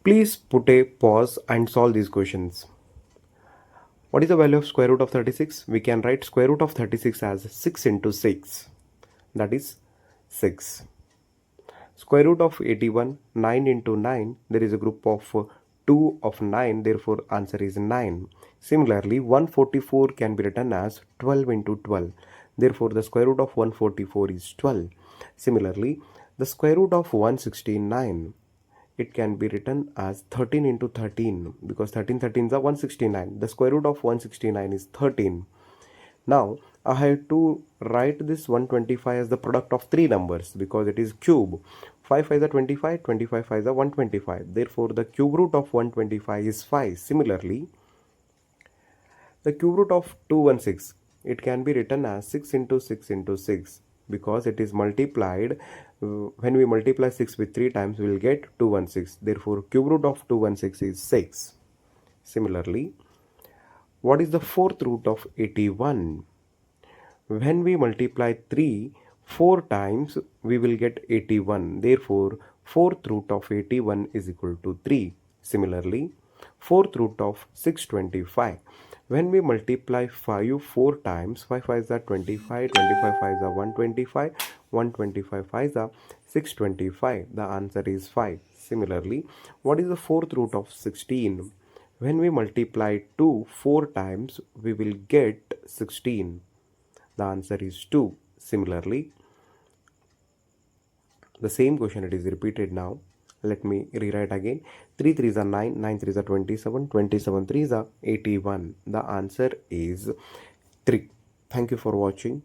Please put a pause and solve these questions. What is the value of square root of 36? We can write square root of 36 as 6 into 6. That is 6. Square root of 81, 9 into 9. There is a group of 2 of 9. Therefore, answer is 9. Similarly, 144 can be written as 12 into 12. Therefore, the square root of 144 is 12. Similarly, the square root of 169, it can be written as 13 into 13 because 13 13s are 169. The square root of 169 is 13. Now I have to write this 125 as the product of three numbers because it is cube. 5 5 is 25, 25 5 is 125. Therefore, the cube root of 125 is 5. Similarly, the cube root of 216, it can be written as 6 into 6 into 6 because it is multiplied. When we multiply 6 with 3 times, we will get 216. Therefore, cube root of 216 is 6. Similarly, what is the fourth root of 81? When we multiply 3 4 times, we will get 81. Therefore, fourth root of 81 is equal to 3. Similarly, fourth root of 625. When we multiply 5 4 times, 5 5 is 25, 25 5 is 125, 125 5 is 625. The answer is 5. Similarly, what is the fourth root of 16? When we multiply 2 4 times, we will get 16. The answer is 2. Similarly, the same question it is repeated now. Let me rewrite again. 3 3s are 9, 9 3s are 27, 27 3s are 81. The answer is 3. Thank you for watching.